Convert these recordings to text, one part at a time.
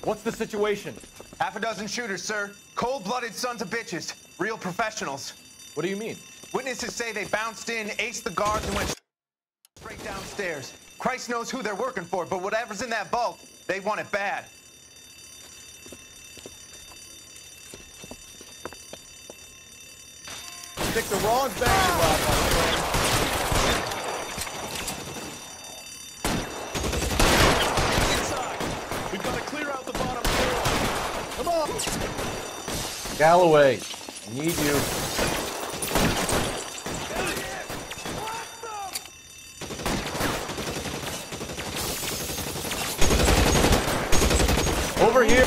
What's the situation? Half a dozen shooters, sir. Cold-blooded sons of bitches. Real professionals. What do you mean? Witnesses say they bounced in, aced the guards, and went straight downstairs. Christ knows who they're working for, but whatever's in that vault, they want it bad. Pick the wrong bang lock, my friend. Inside. We've got to clear out the bottom floor. Come on. Galloway, I need you. Over here.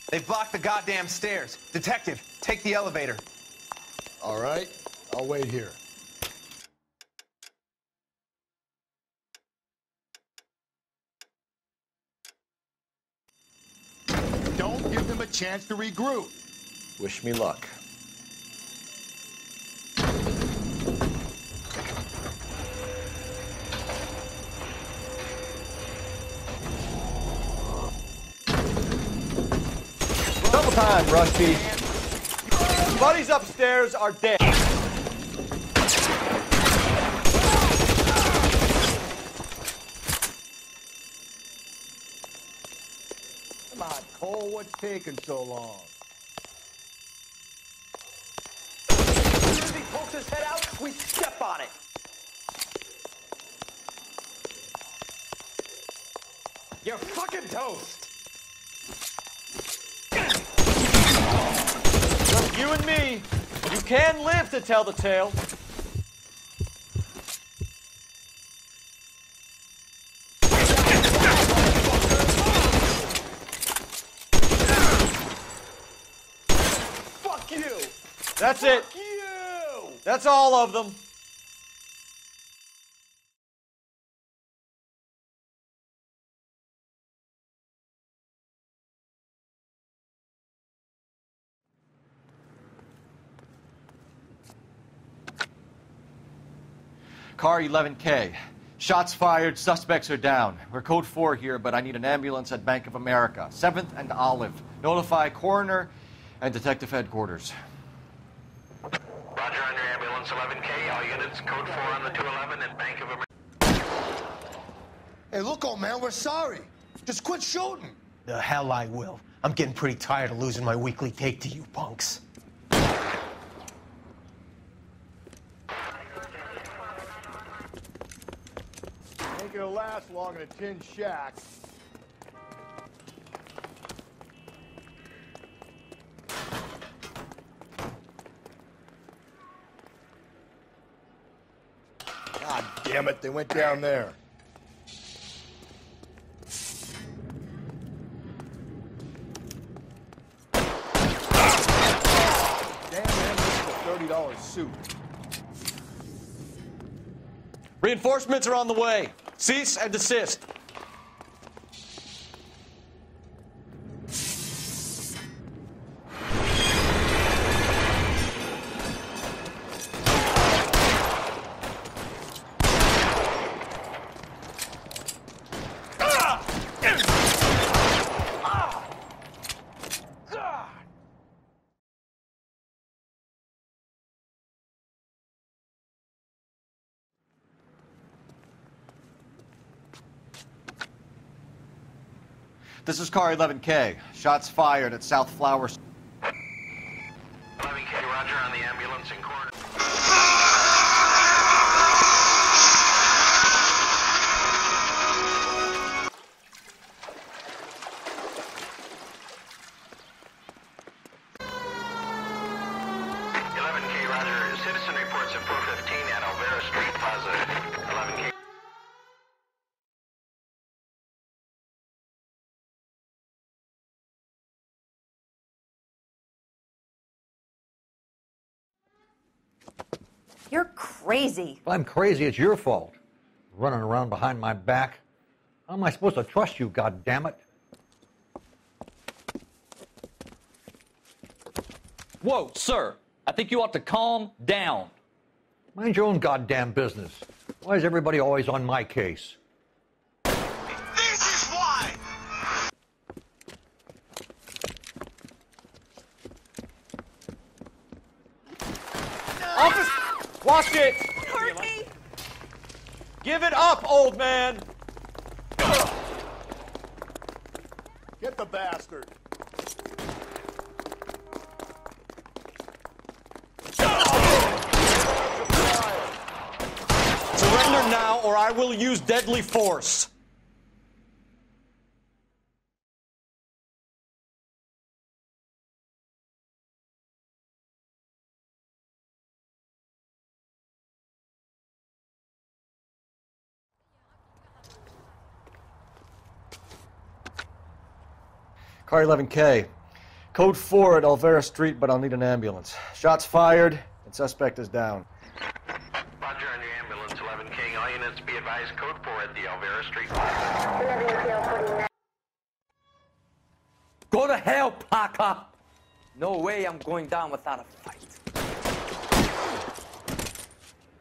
They've blocked the goddamn stairs. Detective, take the elevator. All right, I'll wait here. Don't give them a chance to regroup. Wish me luck. Double time, Rusty. Buddies upstairs are dead. Come on, Cole, what's taking so long? As soon as he pokes his head out, we step on it. You're fucking toast. Just you and me. You can live to tell the tale. Fuck you. That's it. Fuck you. That's all of them. Car 11K. Shots fired, suspects are down. We're code 4 here, but I need an ambulance at Bank of America. 7th and Olive. Notify coroner and detective headquarters. Roger on your ambulance 11K. All units code 4 on the 211 and Bank of America. Hey, look, old man, we're sorry. Just quit shooting. The hell I will. I'm getting pretty tired of losing my weekly take to you punks. Ain't gonna last long in a tin shack. God damn it, they went down there. Damn, man, this is a $30 suit. Reinforcements are on the way. Cease and desist. This is car 11K. Shots fired at South Flowers. 11K, Roger on the ambulance in corner. Roger. Citizen reports at 415 at Alvera Street Plaza. 11K. You're crazy. If I'm crazy, it's your fault. Running around behind my back. How am I supposed to trust you, goddammit? Whoa, sir. I think you ought to calm down. Mind your own goddamn business. Why is everybody always on my case? This is why! Office! Watch it! Hurt me! Give it up, old man! Get the bastard. Surrender now, or I will use deadly force. Car 11K. Code 4 at Olvera Street, but I'll need an ambulance. Shots fired, and suspect is down. Roger on your ambulance, 11K. All units be advised, code 4 at the Olvera Street. Go to hell, Parker! No way I'm going down without a fight.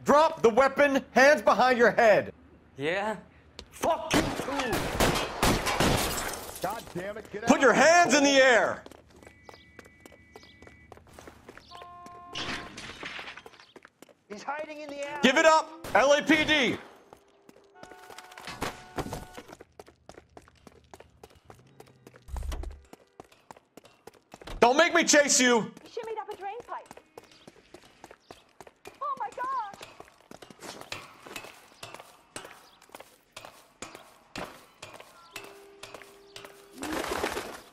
Drop the weapon, hands behind your head. Yeah? Fuck you too! God damn it, get out. Put your hands in the air. He's hiding in the alley. Give it up, LAPD. Don't make me chase you. He shimmied up a drain pipe. Oh my God!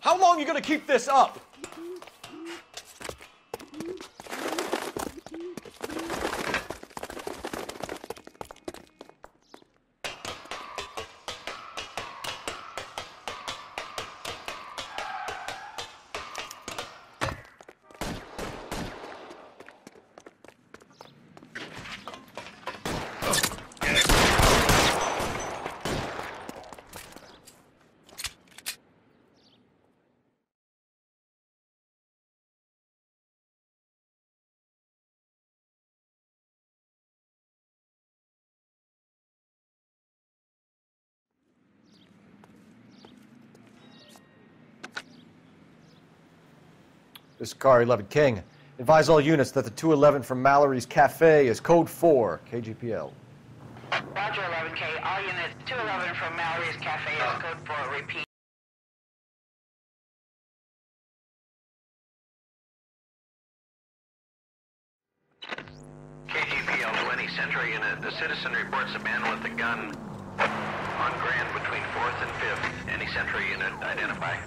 How long are you gonna keep this up? This is Car 11 King. Advise all units that the 211 from Mallory's Cafe is code 4, KGPL. Roger, 11K. All units, 211 from Mallory's Cafe is code 4. Repeat. KGPL to any Central unit. The citizen reports a man with a gun on Grand between 4th and 5th. Any Central unit, identify.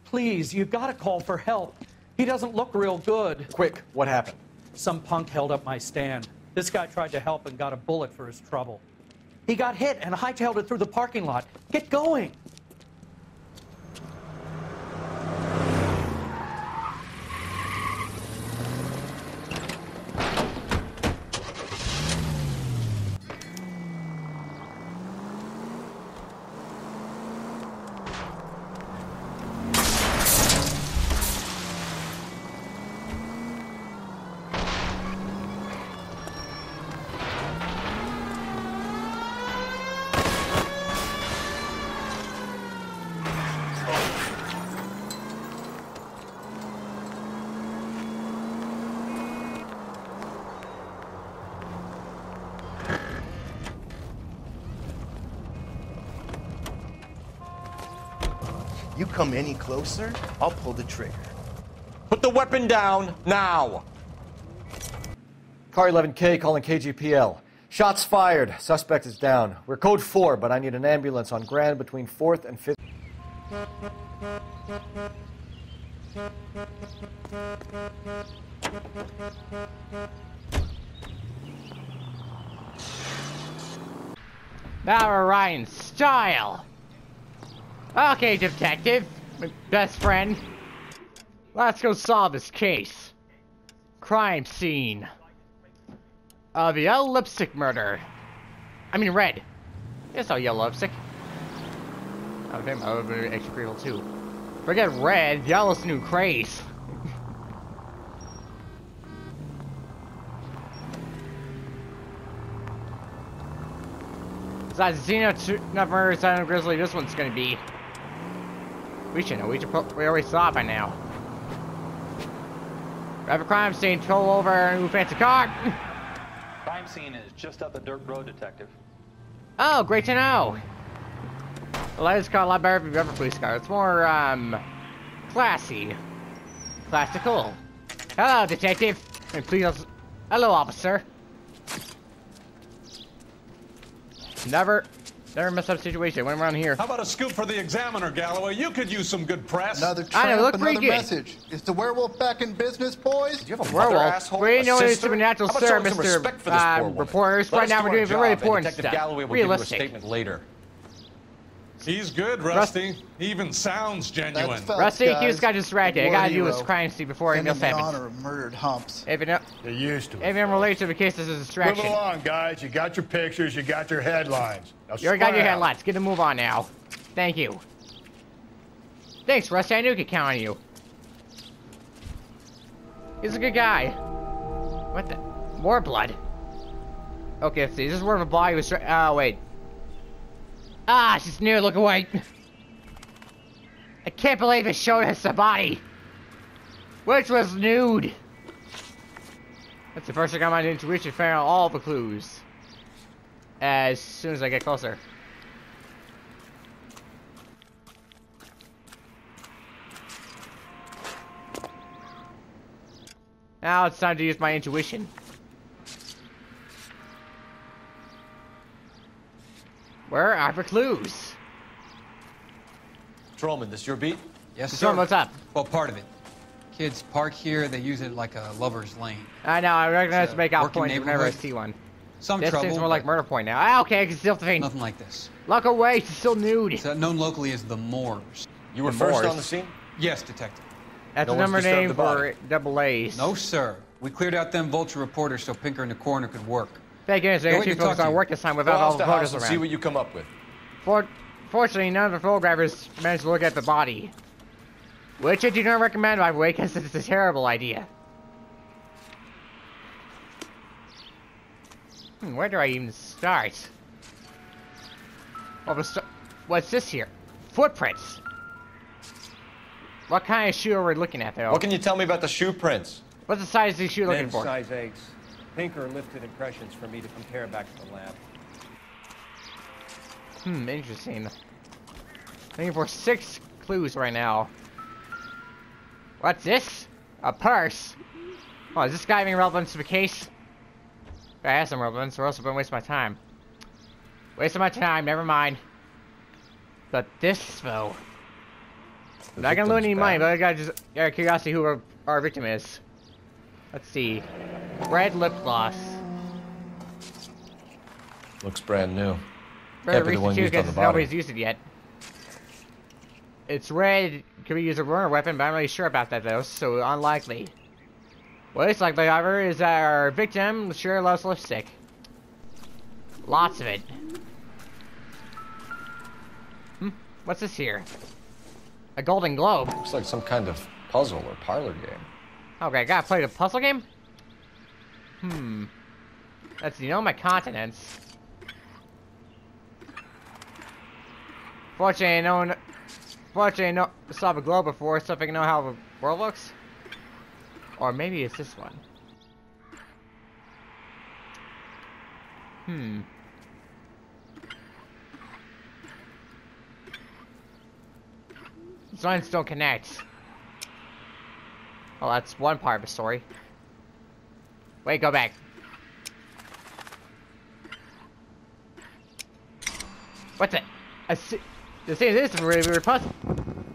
Please, you've got to call for help. He doesn't look real good. Quick, what happened? Some punk held up my stand. This guy tried to help and got a bullet for his trouble. He got hit and hightailed it through the parking lot. Get going. You come any closer, I'll pull the trigger. Put the weapon down, now! Car 11K calling KGPL. Shots fired. Suspect is down. We're code 4, but I need an ambulance on Grand between 4th and 5th. Now we're riding style. Okay, detective. My best friend. Let's go solve this case. Crime scene of the yellow lipstick murder. I mean red. It's all yellow lipstick. I think that would be extra cool too. Forget red, yellow's new craze. Besides Xeno, not murder, silent grizzly, this one's gonna be. We should know. We already saw it by now. We have a crime scene. Troll over a new fancy car. Crime scene is just up the dirt road, Detective. Oh, great to know. The latest car a lot better than the other police car. It's more, classy. Classical. Hello, Detective. And please, hello, officer. Never mess up situation. When I'm around here. How about a scoop for the Examiner, Galloway? You could use some good press. Another I know, tramp, look pretty another good. message. Is the werewolf back in business, boys? Do you have a mother, Werewolf. asshole? We A know it's sister? supernatural, How about sir, showing some Mr. respect for this poor woman? reporters. Let Right us now do we're our doing job, really and important Detective stuff. Galloway will give you a Realistic. statement later. He's good, Rusty. He even sounds genuine. That's facts, Rusty, he guys. just got distracted. I War gotta do hero. his crime scene before anything Defending else the happens. honor of murdered humps. If it They're used to it. relates to the case as a Move distraction. along, guys. You got your pictures. You got your headlines. Now You already got your spread out. headlights. Get to move on now. Thank you. Thanks, Rusty. I knew I could count on you. He's a good guy. What the? More blood. Okay, let's see. This is where the body was. Oh, wait. Ah, she's near. Look away. I can't believe it showed us the body. Which was nude. That's the first thing I got my intuition found out all the clues. As soon as I get closer. Now it's time to use my intuition. Where are the clues? Patrolman, this your beat? Yes, Storm, sir. what's up? Well, part of it. Kids park here. They use it like a lover's lane. I know, I recognize It's a the make out working point whenever I neighborhood. see one. Some This trouble. seems more like but murder point now. Ah, okay, I can still think. Nothing like this. Look away, she's still nude. It's known locally as the Moors. You were The first Moors. on the scene? Yes, detective. That's No a one's number disturbed name the for body. double A's. No, sir. We cleared out them vulture reporters so Pinker and the coroner could work. Thank goodness, they Go actually ahead and talk focused to on you. work this time Go without all house the to house photos and around. see what you come up with. Fortunately, none of the photographers managed to look at the body. Which I do not recommend, by the way, because it's a terrible idea. Where do I even start? What's this here? Footprints. What kind of shoe are we looking at, though? What can you tell me about the shoe prints? What's the size of the shoe looking Men's for? size eggs. Pinker lifted impressions for me to compare back to the lab. Interesting. Looking for 6 clues right now. What's this? A purse? Oh, is this guy having relevance to the case? I have some relevance, or else I've been wasting my time. Wasting my time, never mind. But this, though. I'm not gonna lose any money, but I got just out of curiosity who our victim is. Let's see. Red lip gloss. Looks brand new. Very Can't be the one recent too, used on the because body. nobody's used it yet. It's red. Could be used as a runner weapon, but I'm not really sure about that though, so unlikely. What is likely, however, is that our victim sure loves lipstick. Lots of it. What's this here? A golden globe. Looks like some kind of puzzle or parlor game. Okay, I gotta play the puzzle game? Let's see, my continents. Fortunately, I saw the globe before, so if I can know how the world looks. Or maybe it's this one. These lines don't connect. Well, that's one part of the story. Wait, go back. What's it? The thing is, this is really weird puzzle.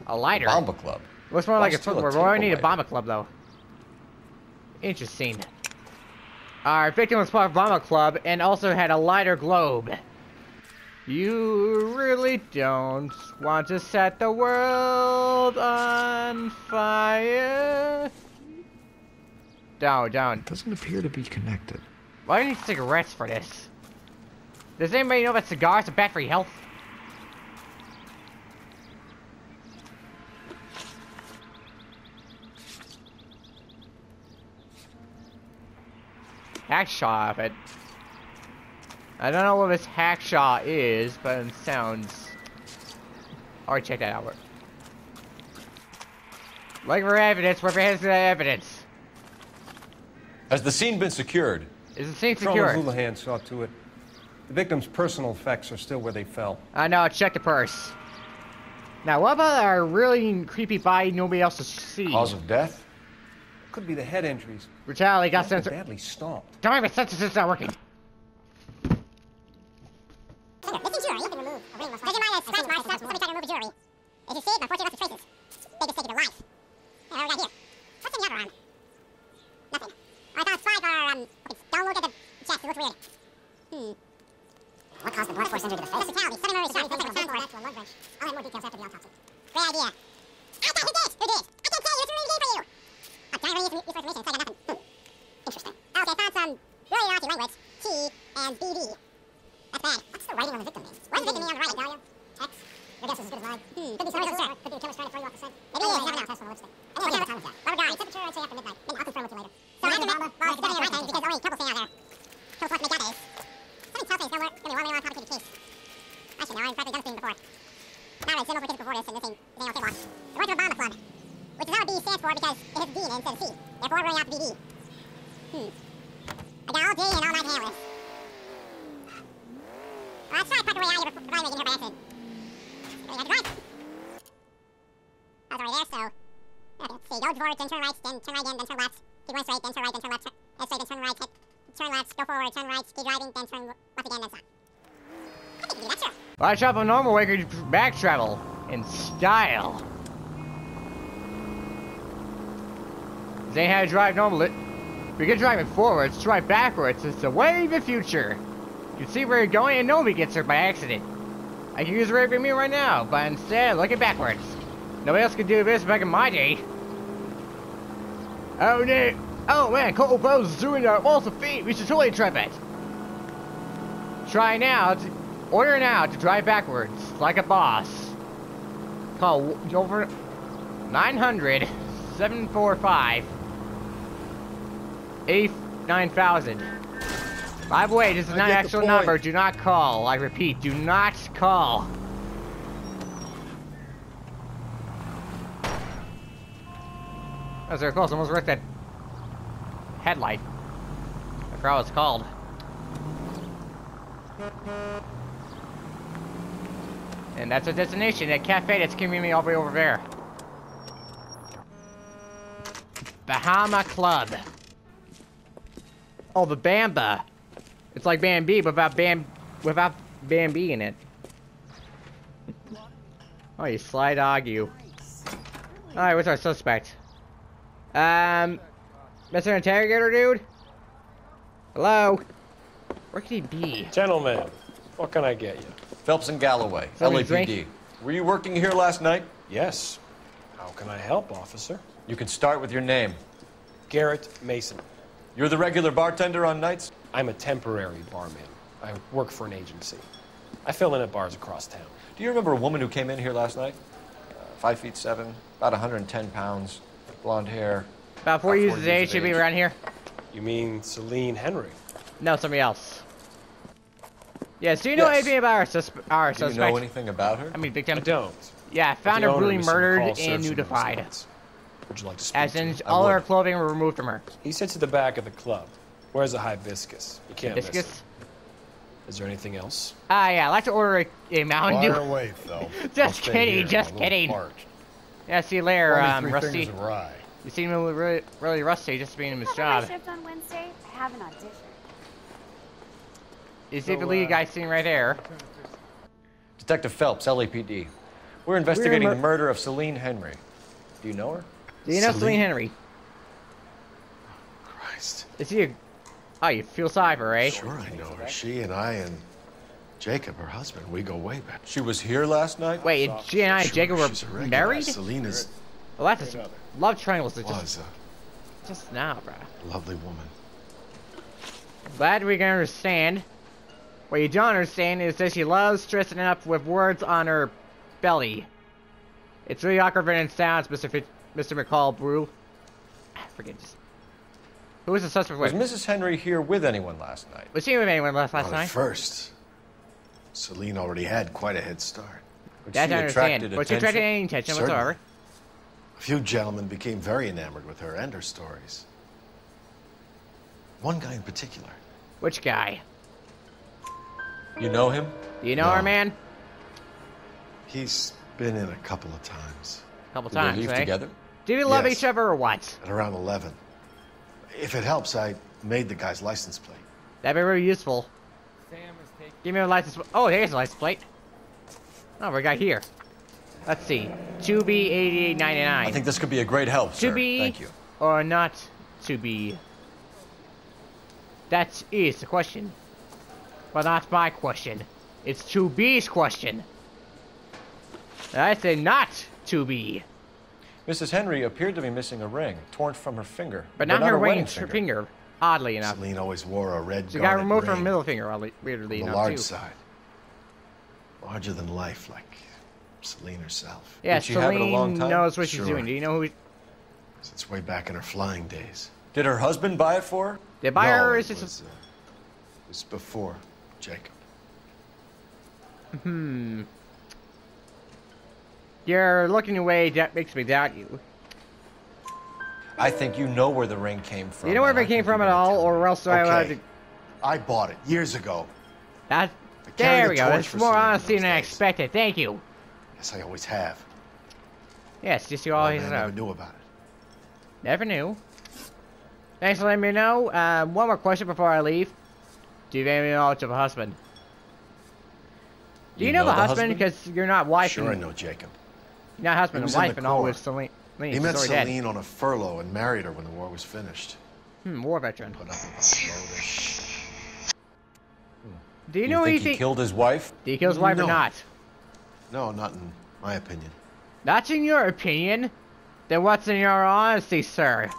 A lighter. Bomba Club. Looks more like a Steal footwear. Why do I need a takeaway. bomba club, though? Interesting. Our victim was part of Bomba Club and also had a lighter globe. You really don't want to set the world on fire. Down. Doesn't appear to be connected. Why do you need cigarettes for this? Does anybody know that cigars are bad for your health? Hackshaw of it. I don't know what this hackshaw is, but it sounds... Alright, check that out. Looking for evidence, where has the evidence? Has the scene been secured? Is the scene Patrolman secured? Houlihan saw to it. The victim's personal effects are still where they fell. I know, check the purse. Now, what about our really creepy body nobody else to see? Cause of death? Could be the head injuries. Brutality got sensor. Badly stomped. Don't even sensor system's not working. Missing jewelry has been removed. Doesn't mind a scratch mark. Somebody tried to remove a jewelry. They just saved, unfortunately, lost the traces. They just taken their life. Yeah, what do we got here? What's in the other arm? Nothing. I thought it's fine for don't look at the chest. It looks weird. What caused the blunt force injury to the face? Fatality. Sudden murder shot. Thanks for the back to a lung wrench. I'll have more details after the autopsy. Great idea. I thought who did? Who did? I can't tell you. It's a really game for you. I'm trying to read useful information. So I got nothing. Interesting. Okay, I found some really naughty language. T and BD. That's bad. What's the writing on the victim name? What does the victim mean on the right? Italia? X? Your guess is as good as mine. Could be somebody else. Could be a chemist trying to throw you off the scent. Maybe he is. Never know. Test on the lipstick. What time is that? Rubber guy. Temperature, I'd say after midnight. Maybe I'll confirm with you later. So estimate? Well, it's definitely the right thing because only a couple staying out there. Couple plus make that is. Something tells me it's gonna be one way more complicated case. I should know. I've probably done this thing before. Not really similar for kids before this, and this ain't okay lost. The words of a bomber club, which is how a B stands for because it has a D in it instead of C. Therefore, we're running out the BD. I got all day and all night handling. Well, let's try to cut the way out of here before I make it here by accident. Really had to drive. I was already there, so... Okay, let's see. Go forward, then turn right, then turn right again, then turn left. Keep going straight, then turn right, then turn left. Straight, then turn right, turn left, go forward, turn right, keep driving, then turn left again, then stop. I think you can do that, sure. Well, I shop a normal way could back travel in style. This ain't how to drive normal. We can drive it forwards, drive backwards. It's the way of the future. You can see where you're going and nobody gets hurt by accident. I can use the rearview mirror right now, but instead, looking backwards. Nobody else could do this back in my day. Oh, no. Oh, man, Cole Bose is doing a waltz of feet. We should totally try that. Try now. Order now to drive backwards, like a boss. Call over 900-745-89,000. By the way, this is not an actual number. Do not call. I repeat, do not call. That was very close. Almost wrecked that headlight. I forgot what it's called. And that's a destination, that cafe that's giving me all the way over there. Bahama Club. Oh, the Bamba. It's like Bambi, but without Bambi in it. Oh, you sly dog, you. Alright, what's our suspect? Mr. Interrogator, dude? Hello? Where could he be? Gentlemen, what can I get you? Phelps and Galloway, LAPD. Were you working here last night? Yes. How can I help, officer? You can start with your name. Garrett Mason. You're the regular bartender on nights? I'm a temporary barman. I work for an agency. I fill in at bars across town. Do you remember a woman who came in here last night? 5'7", about 110 pounds, blonde hair. About 4 years of age, should be around here. You mean Celine Henry? No, somebody else. Yes, do you know anything about our suspect? Do you know anything about her? I mean, victim. I don't. Yeah, found her brutally murdered and nudified. Would you like to speak As in, all her clothing were removed from her. He sits at the back of the club. Where's the hibiscus? You can't miss Hibiscus? it. Is there anything else? Yeah, I'd like to order a Mountain Dew. Fire away, Phil. Just kidding, just kidding. Yeah, see you later, Rusty. You seem really rusty just being in his job. My shift on Wednesday, I have an audition. You see the lead guy sitting right there. Detective Phelps, LAPD. We're investigating the murder of Celine Henry. Do you know her? Do you know Celine Henry? Christ. Is he a... Oh, you feel sorry for her, eh? Sure I know her. She and I and Jacob, her husband, we go way back. She was here last night? Wait, she and I, Sure, Jacob, she's a were regular. married? Selena's Well, that's a love triangles. was Just now, bruh. a lovely woman. Glad we can understand. What you don't understand is that she loves dressing up with words on her belly. It's really awkward when it sounds, Mr. McCall Brew. Forget this. Who was the suspect Was with? Mrs. Henry here with anyone last night? Was she with anyone last Not night? at first. Celine already had quite a head start. That's I understand. But she attracted any attention Certainly. whatsoever. A few gentlemen became very enamored with her and her stories. One guy in particular. Which guy? You know him? Do you know her, man? He's been in a couple of times. Couple Did they times, leave eh? together? Do you love Yes. each other or what? At around 11. If it helps, I made the guy's license plate. That'd be really useful. Give me a license plate. Oh, here's a license plate. Oh, we got here. Let's see. 2B8899. I think this could be a great help, sir. To be Thank you. or not to be? That is the question. But not my question. It's to be's question. I said not to be. Mrs. Henry appeared to be missing a ring, torn from her finger. But not her a ring, wedding her finger. Oddly enough. Celine always wore a red She got garnet removed from her ring middle finger, oddly, weirdly on the enough, large too. side. Larger than life, like Celine herself. Yeah, Did she have it a long Celine time? knows what she's Sure. doing. Do you know who? Since way back in her flying days. Did her husband buy it for her? Did buy No, her? Or it is it was, it was before Jacob. You're looking away. That makes me doubt you. I think you know where the ring came from. Do you know where and I it came think from you at better all, tell or me. else I allowed to? Okay. I bought it years ago. That. carried There the we go. torch That's for more Celine in honesty those than I days. expected. Thank you. Yes, I always have. Yes, just you Well, always man know. never knew about it. Never knew. Thanks for letting me know. One more question before I leave. Do you have any knowledge of a husband? Do you know the husband? Because you're not wife. Sure, I and, know Jacob. You're not husband He and was in wife the and all Corps. with Celine. He met She's already Celine on a furlough and married her when the war was finished. dead. War veteran. Put up with a load of shit. Do you You know think anything? he killed his wife? Did he kill his wife or No. not? No, not in my opinion. Not in your opinion. Then what's in your honesty, sir?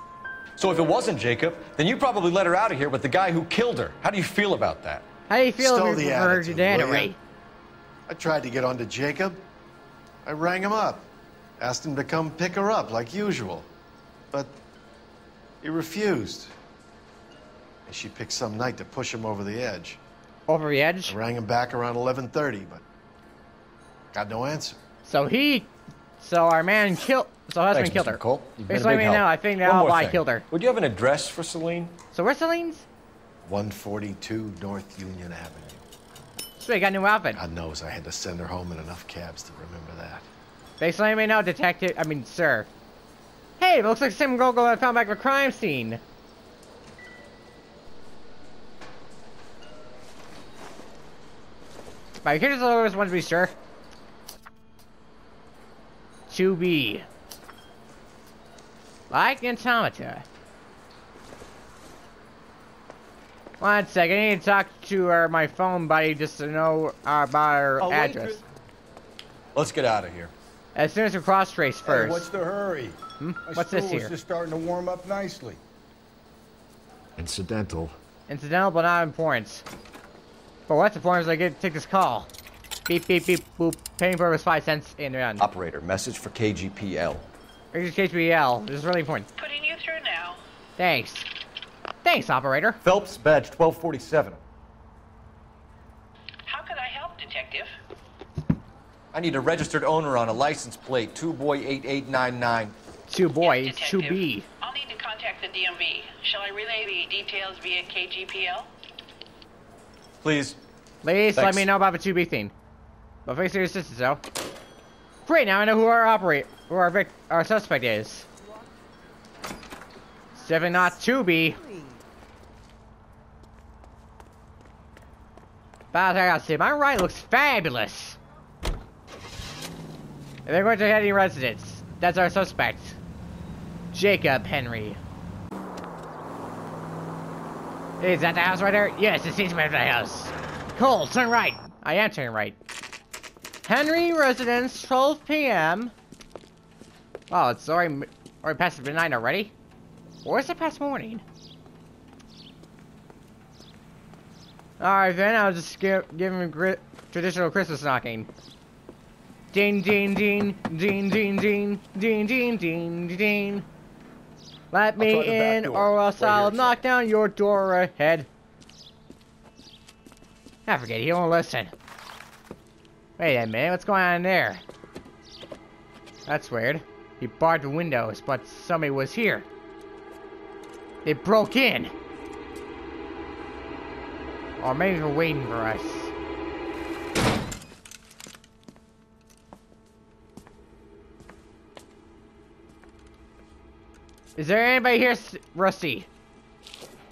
So if it wasn't Jacob, then you probably let her out of here with the guy who killed her. How do you feel about that? How do you feel Stow if the you heard your attitude, dad will ya? already? I tried to get onto Jacob. I rang him up. Asked him to come pick her up like usual. But he refused. And she picked some night to push him over the edge. Over the edge? I rang him back around 11:30, but got no answer. So our man killed, so husband Thanks, killed Mr. her. Cole. You've been Just a let big me know, help. I think the One more alibi thing. killed her. Would you have an address for Celine? So where's Celine's? 142 North Union Avenue. So he got a new outfit. God knows I had to send her home in enough cabs to remember that. Thanks for letting me know, detective. I mean, sir. Hey, it looks like some girl I found back at the crime scene. My character's always want to be sure. 2B. Like Automata. One second, I need to talk to my phone buddy just to know about her address. Let's get out of here. As soon as we cross trace first. Hey, what's the hurry? My What's this stool here? is just starting to warm up nicely. Incidental. Incidental but not important. But what's important is I get to take this call. Beep, beep, beep, boop. Paying for was 5 cents in the end. Operator, message for KGPL. Here's KGPL. This is really important. Putting you through now. Thanks. Thanks, operator. Phelps, badge 1247. How can I help, detective? I need a registered owner on a license plate, 2boy8899. 2boy, Yes, 2B. I'll need to contact the DMV. Shall I relay the details via KGPL? Please. Please let Thanks. me know about the 2B thing. But thanks for your assistance, though. Great, now I know who our suspect is. 7 not 2B. But I gotta say, my right looks fabulous. And they're going to head in residence. That's our suspect. Jacob Henry. Is that the house right there? Yes, it seems to be the house. Cole, turn right. I am turning right. Henry Residence, 12 p.m. Oh, it's already past midnight already? Or is it past morning? Alright then, I'll just give him traditional Christmas knocking. Ding ding ding ding ding ding ding ding ding ding. Let me in or else I'll knock down your door ahead. I forget, he won't listen. Wait a minute, what's going on in there? That's weird. He barred the windows, but somebody was here. They broke in. Or maybe they're waiting for us. Is there anybody here, Rusty?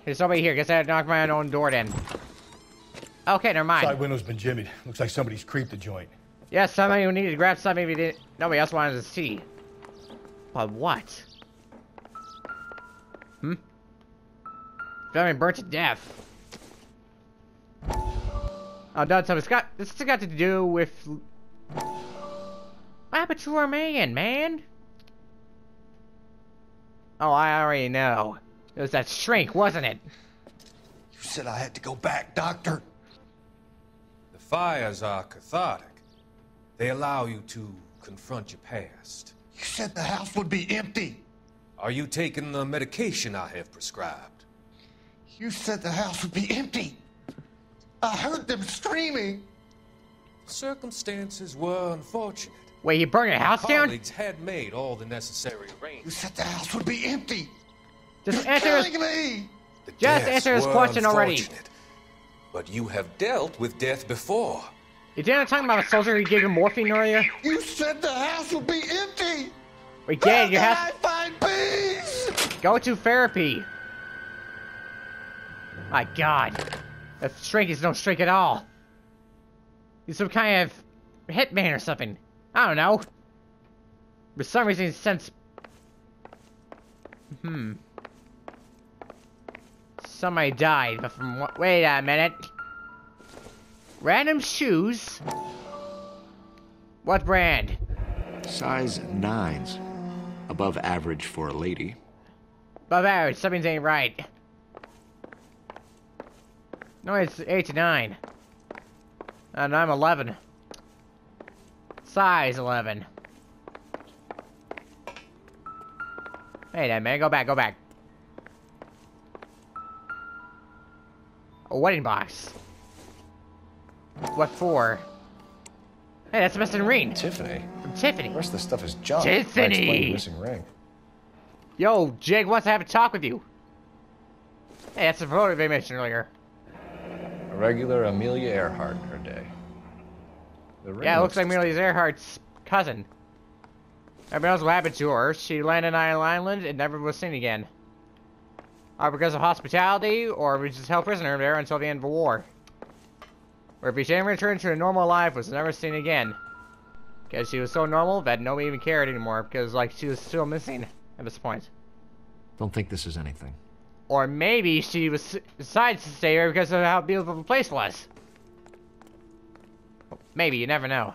There's nobody here. Guess I had to knock my own door then. Okay, never mind. Side window's been jimmied. Looks like somebody's creeped the joint. Yeah, somebody who needed to grab something nobody else wanted to see. But what? Somebody burnt to death. Oh, don't tell me. This has got to do with... What happened to our man? Oh, I already know. It was that shrink, wasn't it? You said I had to go back, Doctor. The fires are cathartic. They allow you to confront your past. You said the house would be empty. Are you taking the medication I have prescribed? You said the house would be empty. I heard them screaming. Circumstances were unfortunate. Wait, you burned your house down? Colleagues had made all the necessary arrangements. You said the house would be empty. Just You're answer killing me. Just answer his question already. But you have dealt with death before. You didn't talk about a soldier who gave you morphine earlier? You said the house would be empty. We get it, you have to find peace. Go to therapy. My God. That shrink is no shrink at all. He's some kind of hitman or something. I don't know. For some reason, since... Somebody died, but from what... Wait a minute. Random shoes? What brand? Size 9s. Above average for a lady. Above average, something's ain't right. No, it's 8 to 9. And I'm 11. Size 11. Hey there, man. Go back. A wedding box. What for? Hey, that's a missing ring. Tiffany. From Tiffany. The rest of the stuff is junk. Tiffany. Might explain the missing ring. Yo, Jake wants to have a talk with you. Hey, that's the photo they mentioned earlier. A regular Amelia Earhart in her day. Yeah, it looks like Amelia Earhart's cousin. Everybody knows what happened to her. She landed on an island and never was seen again. Because of hospitality, or we just held prisoner there until the end of the war. Or if she didn't return to a normal life, was never seen again. Because she was so normal that nobody even cared anymore, because like she was still missing at this point. Don't think this is anything. Or maybe she decided to stay here because of how beautiful the place was. Maybe, you never know.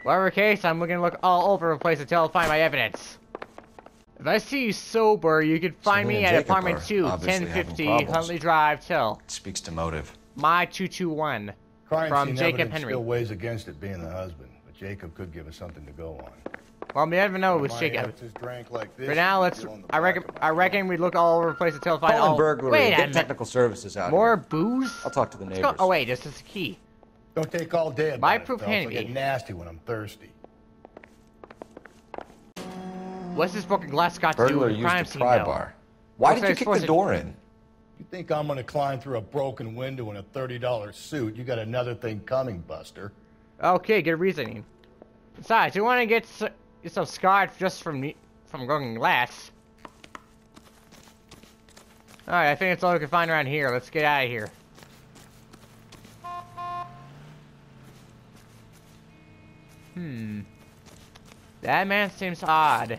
Whatever case, I'm gonna look all over the place until I find my evidence. If I see you sober, you can find me at apartment 2, 1050 Huntley Drive, Till. It speaks to motive. My 221. Crime From scene Jacob evidence Henry. still weighs against it being the husband, but Jacob could give us something to go on. Well, we never know it was Jacob. For now, let's. I reckon we look all over the place until I find all. Burglary. Wait a Get minute. technical services out More here. booze? I'll talk to the Let's neighbors. go. Oh wait, this is the key. Don't take all day about My it, proof fellas. I handy. get nasty when I'm thirsty. What's this broken glass got to do Burglar with the used crime a scene? pry though? bar. Why Looks did you like kick it's the door in? You think I'm gonna climb through a broken window in a $30 suit? You got another thing coming, Buster. Okay, good reasoning. Besides, you want to get yourself scarred just from broken glass. Alright, I think that's all we can find around here. Let's get out of here. That man seems odd.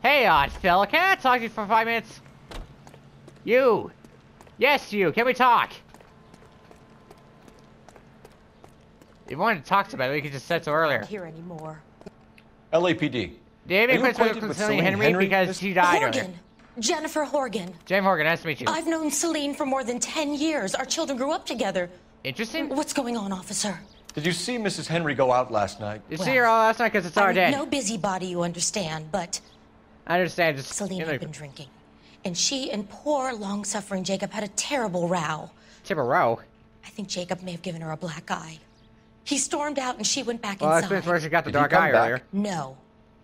Hey, odd fella, can I talk to you for 5 minutes? You! Yes, you! Can we talk? If you wanted to talk about it, we could just said so earlier. Here anymore. LAPD. David quit with Celine Henry because she died earlier. Horgan. Jennifer Horgan. Jennifer Horgan, nice to meet you. I've known Celine for more than 10 years. Our children grew up together. Interesting. What's going on, officer? Did you see Mrs. Henry go out last night? You see her all last night because it's our day. No busybody, you understand, but... I understand. Just, Celine had been drinking. And she and poor, long-suffering Jacob had a terrible row. Terrible row? I think Jacob may have given her a black eye. He stormed out and she went back inside. Well, that's where she got the dark eye earlier. No.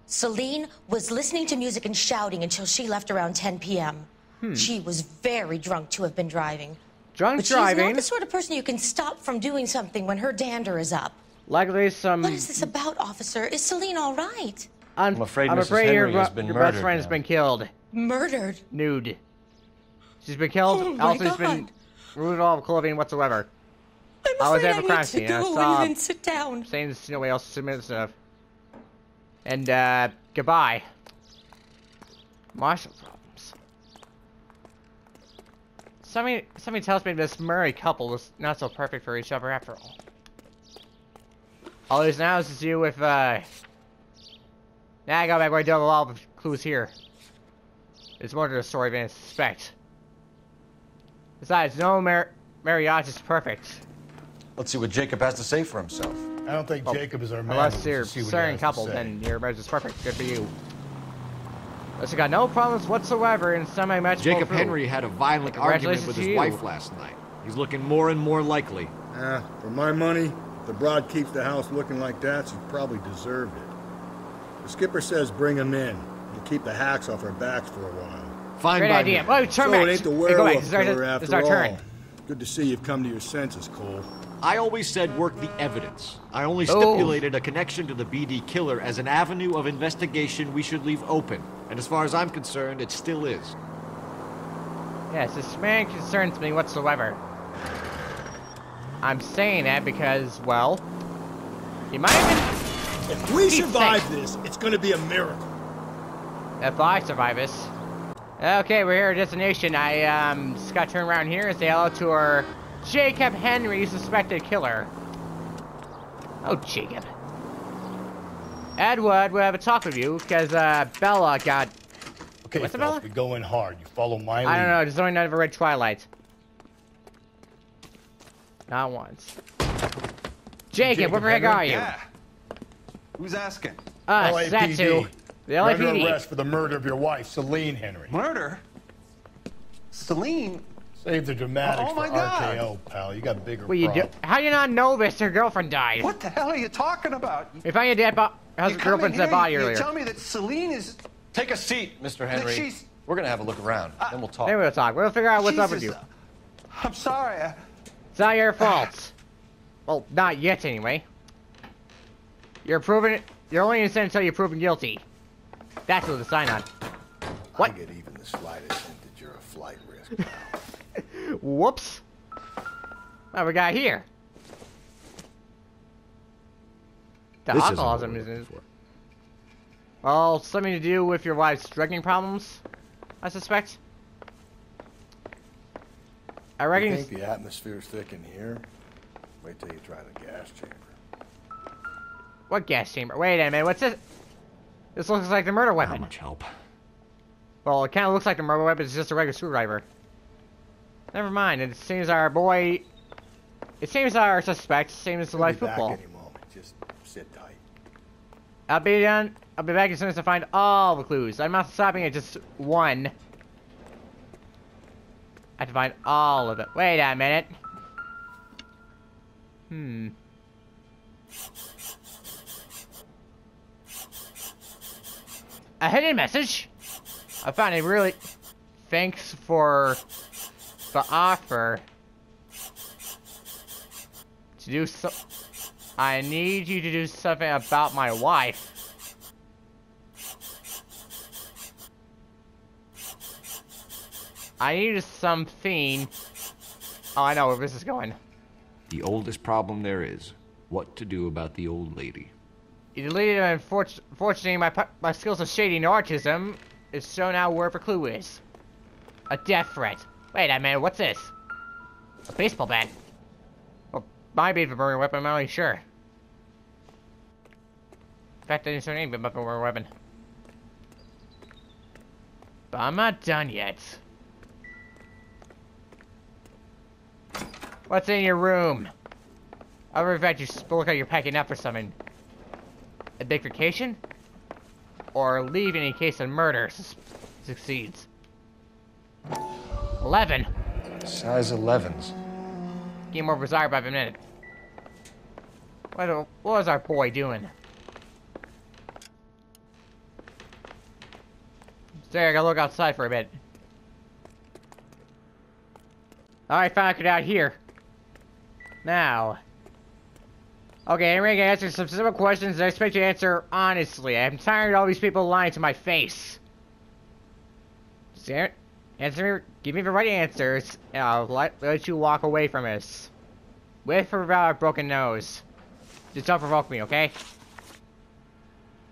Celine was listening to music and shouting until she left around 10 p.m. She was very drunk to have been driving. Drunk but driving? She's not the sort of person you can stop from doing something when her dander is up. Likely some... What is this about, officer? Is Celine all right? I'm afraid Mrs. Henry has been your murdered best friend has been killed. Murdered? Nude. She's been killed. Oh, my also, she's God. been removed all clothing whatsoever. I'm was afraid at a I crime need to scene. go I in and sit down. saying there's nobody else to submit stuff. And, goodbye. Marshall problems. Somebody tells me this Murray couple was not so perfect for each other after all. All this now is to do with, now I go back where I dug all the clues here. It's more to the story than I suspect. Besides, no Marriott is perfect. Let's see what Jacob has to say for himself. I don't think Jacob is our man. Unless you're a certain couple, then your marriage is perfect. Good for you. Unless you got no problems whatsoever in semi-match. Jacob Henry had a violent argument with his wife last night. He's looking more and more likely. For my money, if the broad keeps the house looking like that, she probably deserved it. The skipper says bring him in. He'll keep the hacks off our backs for a while. Fine Great by idea. me. Well, turn So back. it ain't the Hey, werewolf go back. killer It's after our all. turn. Good to see you've come to your senses, Cole. I always said work the evidence. I only stipulated a connection to the BD killer as an avenue of investigation we should leave open. And as far as I'm concerned, it still is. Yes, this man concerns me whatsoever. I'm saying that because, well, he might have been... If we survive this, it's gonna be a miracle. If I survive this. Okay, we're here at destination. I, just gotta turn around here and say hello to our Jacob Henry, suspected killer. Oh, Jacob. Edward, we'll have a talk with you, because, Bella got... Okay, What's the Phil, Bella? we go in hard. You follow my lead. I don't know, just only never read Twilight. Not once. Jacob, where the heck are you? Yeah. Who's asking? Satu. The You're under LAPD. arrest for the murder of your wife, Celine Henry. Murder? Celine? Save the dramatics Oh, my for God. RKO, pal. You got bigger What you do? problems. How do you not know this? Your girlfriend died. What the hell are you talking about? We found your dead body. How's your girlfriend's dead body You earlier? tell me that Celine is... Take a seat, Mr. Henry. she's- We're gonna have a look around, then we'll talk. Then we'll talk. We'll figure out what's up with you. Jesus, I'm sorry. It's not your fault. Well, not yet, anyway. You're only innocent until you're proven guilty. That's what the sign on. What? I get even the slightest hint that you're a flight risk, pal. Whoops. What we got here? The This isn't alcoholism what we're is... Well, something to do with your wife's drinking problems, I suspect. I reckon... You think the atmosphere's thick in here? Wait till you try the gas chamber. What gas chamber? Wait a minute, what's this? This looks like the murder weapon. Not much help. Well, it kind of looks like the murder weapon. It's just a regular screwdriver. Never mind. It seems our boy... It seems our suspect seems to like football. Back any moment. Just sit tight. I'll be back as soon as I find all the clues. I'm not stopping at just one. I have to find all of it. Wait a minute. A hidden message? I found it really... Thanks for the offer. To do so... I need you to do something about my wife. I need something... Oh, I know where this is going. The oldest problem there is, what to do about the old lady. You deleted it, unfortunately, my skills of shading autism is shown out where the clue is. A death threat. Wait a minute, what's this? A baseball bat. Well, might be the murder weapon, I'm not really sure. fact, I didn't say anything about my weapon. But I'm not done yet. What's in your room? Other than fact, you look like you're packing up for something. A big vacation? Or leaving in case of murder succeeds. 11. Size 11s. Get more bizarre by the minute. What was our boy doing? Sorry, I gotta look outside for a bit. Alright, found it out here. Now. Okay, I'm ready to answer some simple questions I expect you to answer honestly. I'm tired of all these people lying to my face. Just answer me, give me the right answers, and I'll let you walk away from this. With or without a broken nose. Just don't provoke me, okay?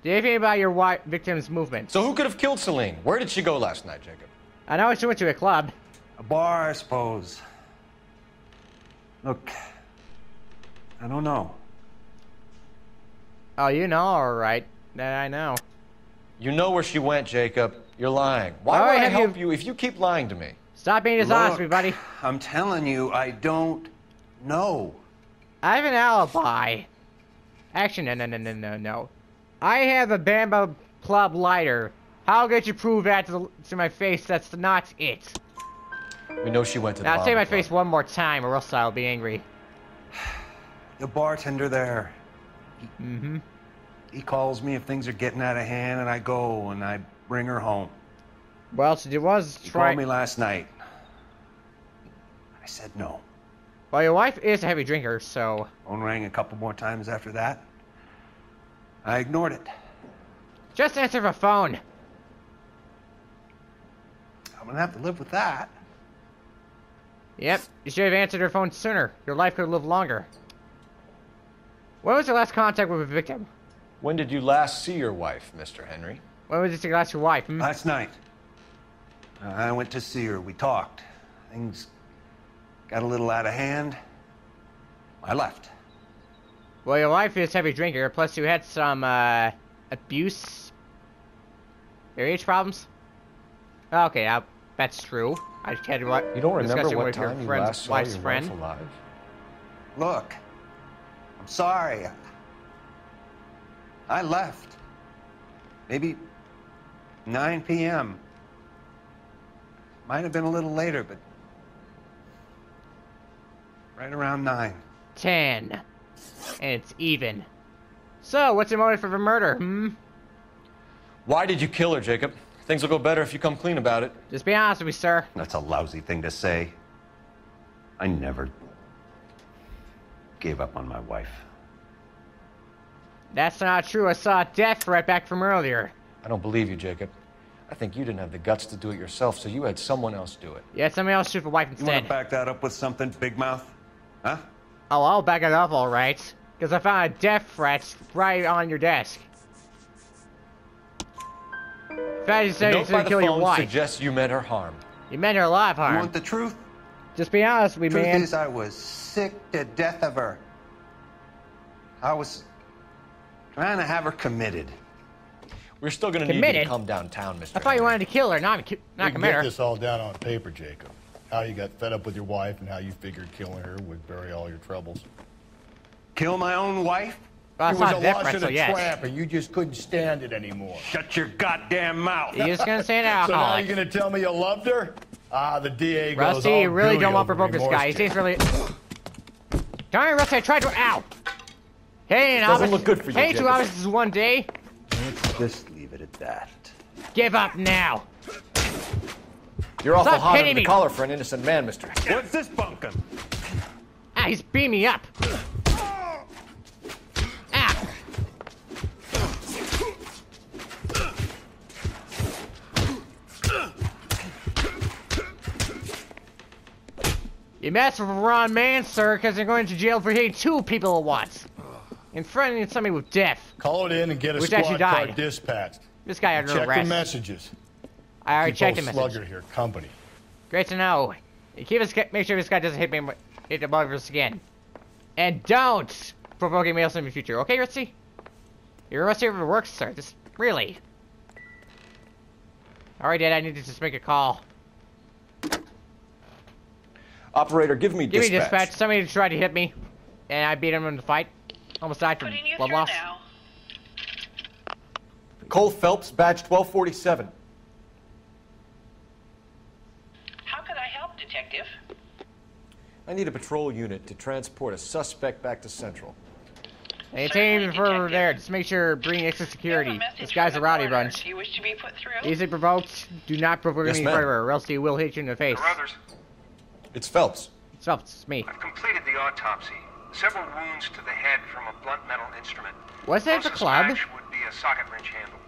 Do you think about your victim's movement? So who could have killed Celine? Where did she go last night, Jacob? I know she went to a club. A bar, I suppose. Look, I don't know. Oh, you know, alright. That I know. You know where she went, Jacob. You're lying. Why would I help you if you keep lying to me? Stop being dishonest with me, buddy. I'm telling you, I don't know. I have an alibi. Actually, no. I have a Bamboo Club lighter. How could you prove that to my face? That's not it. We know she went to the Now, Bamboo say my Club. face one more time, or else I'll be angry. The bartender there. He calls me if things are getting out of hand, and I go and I bring her home. Well, she was He called me last night. I said no. Well, your wife is a heavy drinker, so... Phone rang a couple more times after that. I ignored it. Just answer the phone. I'm gonna have to live with that. Yep, you should have answered her phone sooner. Your life could have lived longer. When was your last contact with the victim? When did you last see your wife, Mr. Henry? When was your last wife? Last night. I went to see her. We talked. Things got a little out of hand. I left. Well, your wife is a heavy drinker, plus you had some, abuse? Marriage problems? Okay, that's true. I had You don't remember what with time your you last saw wife's your friend. wife alive? Look, I'm sorry. I left. Maybe 9 p.m. Might have been a little later, but right around 9. 10. And it's even. So, what's your motive for the murder, Why did you kill her, Jacob? Things will go better if you come clean about it. Just be honest with me, sir. That's a lousy thing to say. I never gave up on my wife. That's not true. I saw a death threat back from earlier. I don't believe you, Jacob. I think you didn't have the guts to do it yourself, so you had someone else do it. Yeah, somebody else shoot the wife You want instead. to back that up with something, big mouth? Huh? Oh, I'll back it up, all right. Because I found a death threat right on your desk. In fact, you said you Note by should the kill your phone wife. suggests you meant her harm. You meant her a lot of harm. You want the truth? Just be honest with me, Truth man. is, I was sick to death of her. I was trying to have her committed. We're still going to need you to come downtown, Mr. I thought you wanted to kill her, not We commit can her. get this all down on paper, Jacob. How you got fed up with your wife and how you figured killing her would bury all your troubles. Kill my own wife? Well, It it's was not a death wash threat, and so a yes. trap, and you just couldn't stand it anymore. Shut your goddamn mouth. You're just gonna say an So now alcoholic. you're gonna tell me you loved her? Ah, the DA goes Rusty, all you really gooey don't want to over provoke this remorse guy. He check. seems really... Darn it, Rusty, I tried to... Ow! Hey, Doesn't look good for you, Hey, 2 Jacob. hours is one day. Let's just leave it at that. Give up now. You're awful Stop hot hitting under the me. collar for an innocent man, Mr. What's this bunkum? Ah, he's beating me up. Ah! You messed with the wrong man, sir, because you're going to jail for hitting 2 people at once. And threatening somebody with death. Call it in and get a Which squad actually car died. dispatched. This guy under Check the arrest. messages. I already Keep checked the old message. Slugger here company. Great to know. Make sure this guy doesn't hit above us again. And don't provoke me else in the future. Okay, Ritzy? You're arrested for work, sir. Just really. Alright, Dad, I need to just make a call. Operator, give me dispatch. Give me dispatch. Somebody tried to hit me, and I beat him in the fight. Almost died from blood loss. Cole Phelps, badge 1247. How could I help, Detective? I need a patrol unit to transport a suspect back to Central. Hey, take me further there. Just make sure bring extra security. This guy's a rowdy bunch. Do you wish to be put through? Easily provoked. Do not provoke any further, or else he will hit you in the face. Brothers. It's Phelps. It's Phelps. It's me. I've completed the autopsy. Several wounds to the head from a blunt metal instrument. Was that the club? Match would be a socket wrench handle.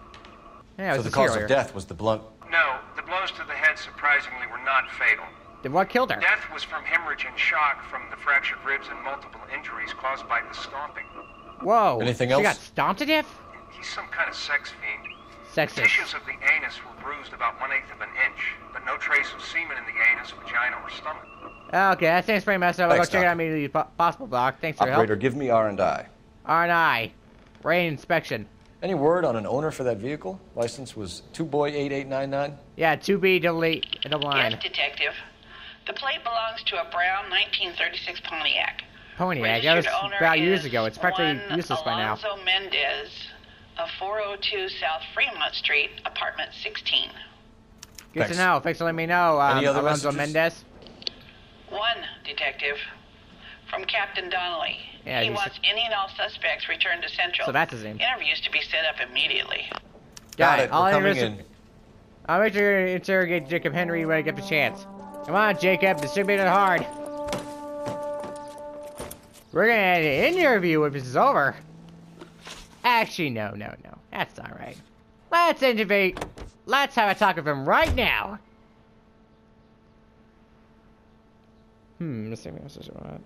Yeah, so the cause of death was the blunt. No, the blows to the head surprisingly were not fatal. Then what killed her? Death was from hemorrhage and shock from the fractured ribs and multiple injuries caused by the stomping. Whoa. Anything else? She got stomped to death? He's some kind of sex fiend. Sexist. Tissues of the anus were bruised about 1/8 of an inch, but no trace of semen in the anus, vagina, or stomach. Okay, that seems pretty messed up. I'll go check it out immediately possible, Doc. Thanks for your help. Operator, give me R&I. R&I. Rain inspection. Any word on an owner for that vehicle? License was 2boy8899? Yeah, 2B8899. Yes, Detective. The plate belongs to a brown 1936 Pontiac. Pontiac, that was about years ago. It's practically useless by now. Alonzo Mendez of 402 South Fremont Street, apartment 16. Good to know. Thanks for letting me know, Any other Alonzo messages? Mendez. One, Detective. From Captain Donnelly. Yeah, he wants any and all suspects returned to Central. So that's his name. Interviews to be set up immediately. Got it. We're coming in. I'll make sure to interrogate Jacob Henry when I get the chance. Come on, Jacob. Distribute it hard. We're gonna have an interview if this is over. Actually, no. That's not right. Let's interview. Let's have a talk with him right now. Let's see what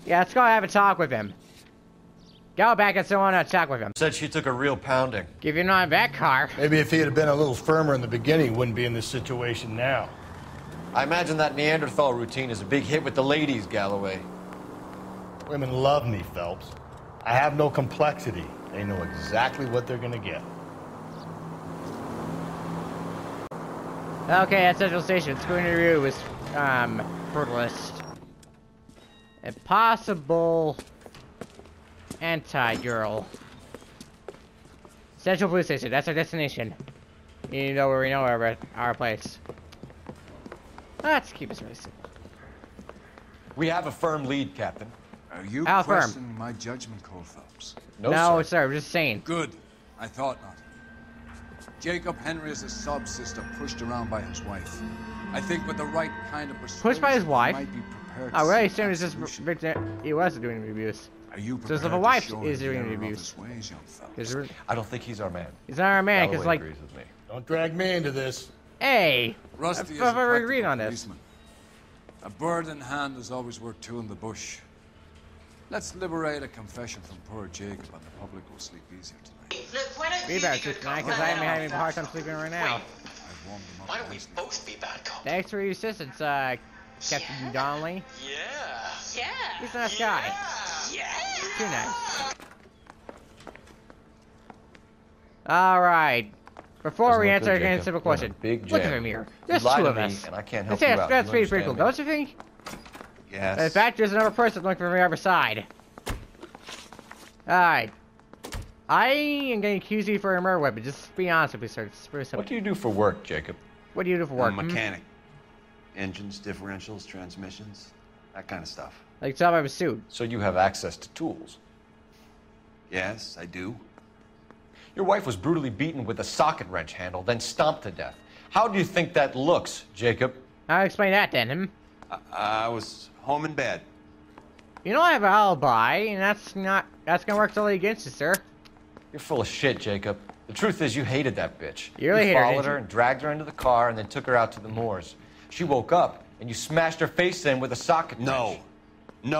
Yeah, let's go have a talk with him. Go back and still want to talk with him. Said she took a real pounding. Give you not that car. Maybe if he had been a little firmer in the beginning, he wouldn't be in this situation now. I imagine that Neanderthal routine is a big hit with the ladies, Galloway. Women love me, Phelps. I have no complexity. They know exactly what they're gonna get. Okay, at Central Station, school interview with, brutalist. A possible anti-girl. Central Police Station, that's our destination. You know where we know our place. Let's keep this racing. We have a firm lead, Captain. Are you How firm? questioning my judgment, Cole Phelps? No, sir, I'm just saying. Good. I thought not. Jacob Henry is a sub-sister pushed around by his wife. I think with the right kind of persuasion, Pushed by his wife? he might be prepared Oh, to really? see Soon that as this solution. victim, he was doing the abuse. Are you So if prepared a to wife show is the doing the error of abuse. his ways, young Phelps? I don't think he's our man. He's not our man, because, Galloway like, agrees with me. Don't drag me into this. hey, Rusty is I've a agreed practical on this. policeman. A bird in hand is always worth two in the bush. Let's liberate a confession from poor Jacob, and the public will sleep easier tonight. Be better sleep tonight, because I'm having a hard time sleeping right now. Why don't we both be bad cops? Thanks for your assistance, Captain Donnelly. Yeah. He's a nice guy. Yeah. Too nice. Alright. Before we answer again a simple question. Look at him here. There's two of us. And I can't help you out. That's You pretty cool, understand don't you think? Yes. In fact, there's another person looking for the other side. Alright. I am going to accuse you for a murder weapon. Just be honest with me, sir. It's very simple. What do you do for work, Jacob? What do you do for work? I'm a mechanic. Engines, differentials, transmissions, that kind of stuff. Like tell me I was sued. So you have access to tools. Yes, I do. Your wife was brutally beaten with a socket wrench handle, then stomped to death. How do you think that looks, Jacob? I'll explain that then. I was home in bed. You don't have an alibi, and that's gonna work totally against you, sir. You're full of shit, Jacob. The truth is you hated that bitch. You really hated her, followed didn't her you? and dragged her into the car and then took her out to the moors. She woke up and you smashed her face in with a socket wrench. No. Yes,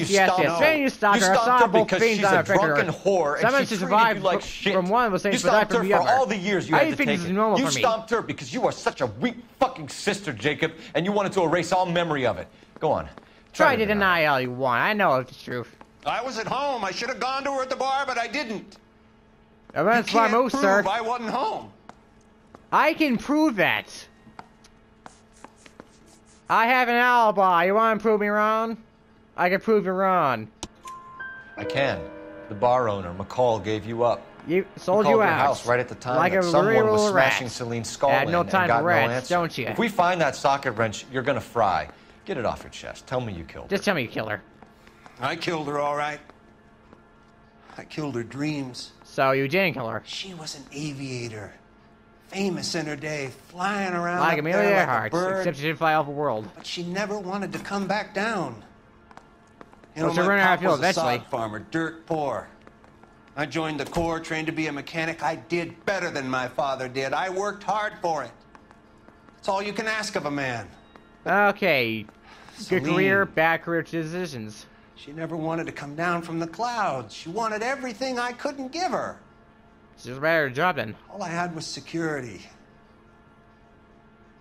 Then you stopped her. I saw both because fiends she's on a her picture. drunken whore and Someone she to treated survive you like shit. from one was saying You to die stopped her from the for other. all the years you How had do you to think take this it. is normal You for me? stopped her because you are such a weak fucking sister, Jacob, and you wanted to erase all memory of it. Go on. Try to deny all you want. I know it's the truth. I was at home. I should have gone to her at the bar, but I didn't. That's my move, sir. I wasn't home. I can prove that. I have an alibi. You want to prove me wrong? I can prove you wrong. I can. The bar owner, McCall, gave you up. You sold you you your out. House right at the time like that a someone was real smashing rat. Celine's skull Had in no and time got for no rats, answer. don't you? If we find that socket wrench, you're gonna fry. Get it off your chest. Tell me you killed her. Just tell me you killed her. I killed her, all right. I killed her dreams. So you didn't kill her. She was an aviator. Famous in her day, flying around like up Amelia there Earhart, like a bird. except she didn't fly off the world. But she never wanted to come back down. You Well, know, she'll my run out of pop fuel was a eventually. sod farmer, dirt poor. I joined the Corps, trained to be a mechanic. I did better than my father did. I worked hard for it. That's all you can ask of a man. Okay. Good Celine. career, bad career decisions. She never wanted to come down from the clouds. She wanted everything I couldn't give her. She was better at her job then. All I had was security.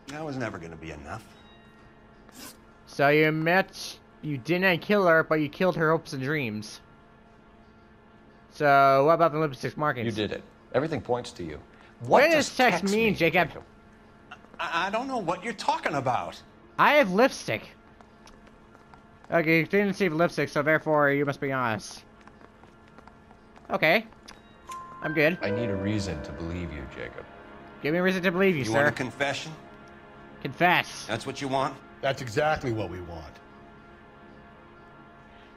That was never going to be enough. So you admit you didn't kill her, but you killed her hopes and dreams. So what about the lipstick markings? You did it. Everything points to you. What does text mean, Jacob? I don't know what you're talking about. I have lipstick. Okay, you didn't see lipstick, so therefore you must be honest. Okay. I'm good. I need a reason to believe you, Jacob. Give me a reason to believe you, You sir. want a confession? Confess. That's what you want? That's exactly what we want.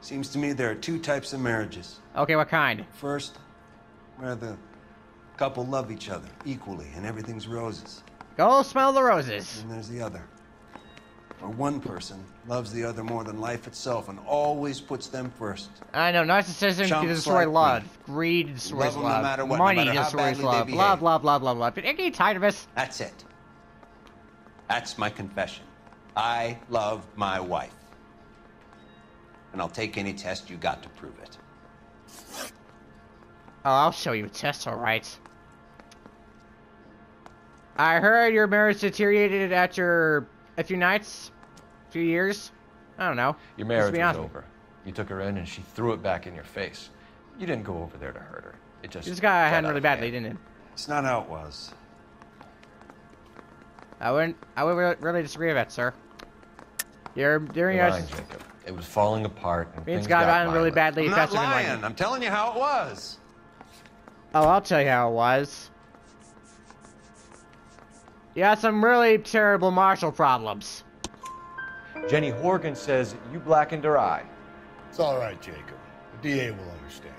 Seems to me there are two types of marriages. Okay, what kind? First, where the couple love each other equally and everything's roses. Go smell the roses. And there's the other. Where one person loves the other more than life itself and always puts them first. I know, narcissism can destroy like love. me. Greed destroys Love 'em love. no matter what, Money no matter how destroys badly they love. behave. Blah, blah, blah, blah, blah. But I get tired of this. That's it. That's my confession. I love my wife. And I'll take any test you got to prove it. Oh, I'll show you a test, alright. I heard your marriage deteriorated after a few nights, a few years. I don't know. Your marriage be was honest. over. You took her in and she threw it back in your face. You didn't go over there to hurt her. It just This guy got had out really of badly, hand. didn't it? It's not how it was. I would really disagree with that, sir. You're doing You're us. lying, Jacob. It was falling apart and It's things got got on really violent. badly. I'm not faster than lying. lightning. I'm telling you how it was. Oh, I'll tell you how it was. You had some really terrible martial problems. Jenny Horgan says you blackened her eye. It's all right, Jacob. The DA will understand.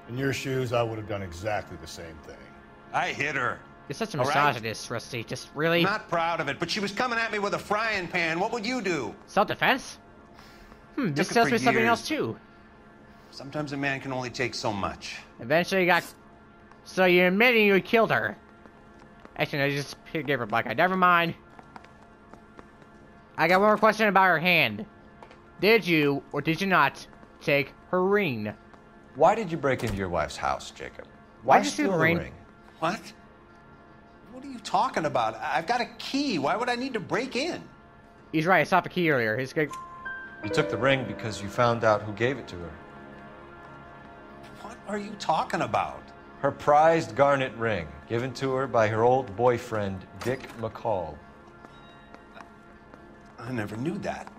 In your shoes, I would have done exactly the same thing. I hit her. You're such a All right? misogynist, Rusty. Just really. I'm not proud of it, but she was coming at me with a frying pan. What would you do? Self-defense? This Took it tells for me something years. else too. Sometimes a man can only take so much. Eventually you got... So you're admitting you killed her. Actually, no, you just gave her a black eye. Never mind. I got one more question about her hand. Did you, or did you not, take her ring? Why did you break into your wife's house, Jacob? Why'd you steal the ring? What? What are you talking about? I've got a key. Why would I need to break in? He's right, I saw the key earlier. He's good. You took the ring because you found out who gave it to her. What are you talking about? Her prized garnet ring, given to her by her old boyfriend, Dick McCall. I never knew that.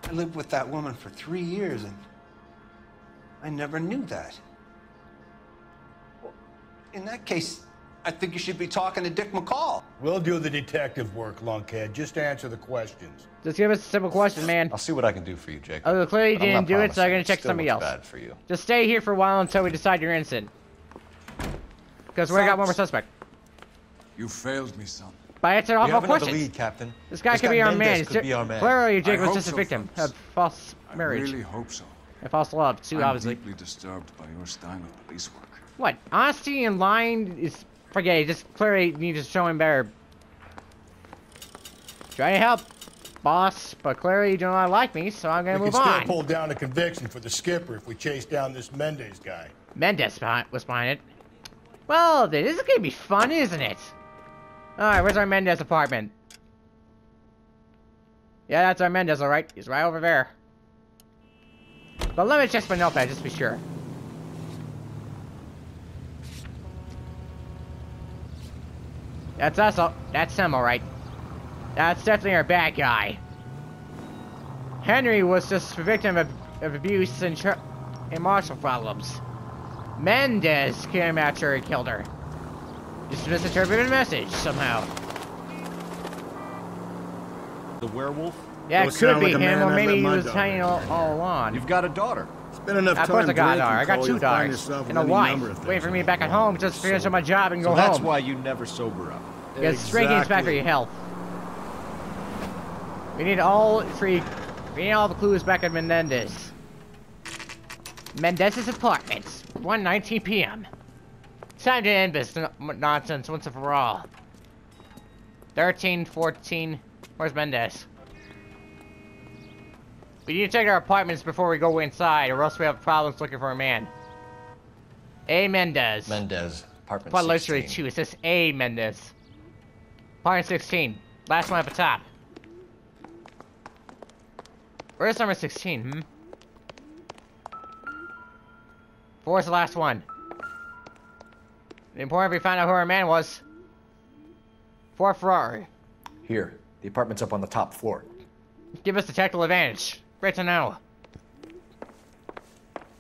I lived with that woman for 3 years, and I never knew that. Well, in that case, I think you should be talking to Dick McCall. We'll do the detective work, lunkhead. Just answer the questions. Just give us a simple question, man. I'll see what I can do for you, Jacob. Oh, clearly you But I'm didn't not do it, so I'm promising. gonna check Still somebody looks else. bad for you. Just stay here for a while until we decide you're innocent. Because we got one more suspect. You failed me, son. But I answered all You my have another questions. lead, Captain. This guy could be our man. Mendez could be our man. Clearly, Jacob I was hope just a so, victim folks. of false marriage. I really hope so. And false love, too, I'm obviously. deeply disturbed by your style of police work. What? Honesty and lying is... Forget it. Just clearly need to show him better. Try to help, boss. But clearly you do not like me, so I'm gonna We move can on. still pull down a conviction for the skipper if we chase down this Mendez guy. Mendez was behind it. Well, then, this is gonna be fun, isn't it? Alright, where's our Mendez apartment? Yeah, that's our Mendez, alright. He's right over there. But let me check my notepad just to be sure. That's us. That's him, alright. That's definitely our bad guy. Henry was just a victim of abuse and emotional problems. Mendez came after her and killed her. Just misinterpreted a message somehow. The werewolf? Yeah, it could be him, or maybe he was hanging all along. You've got a daughter. Spend enough time. Of course I got a daughter. I got 2 daughters and a wife. Wait for me back at home just to finish up my job and go home. That's why you never sober up. Yes, drinking's bad for your health. We need all 3. We need all the clues back at Menendez. Mendez's apartments. 1:19 p.m. Time to end this nonsense once and for all. 13, 14. Where's Mendez? We need to check our apartments before we go inside, or else we have problems looking for a man. A. Mendez. Mendez, apartment 16. Quite literally 2. It says A. Mendez. Apartment 16. Last one at the top. Where's number 16, 4 is the last one. The important we found out who our man was. 4 Ferrari. Here, the apartment's up on the top floor. Give us the tactical advantage. Great to know.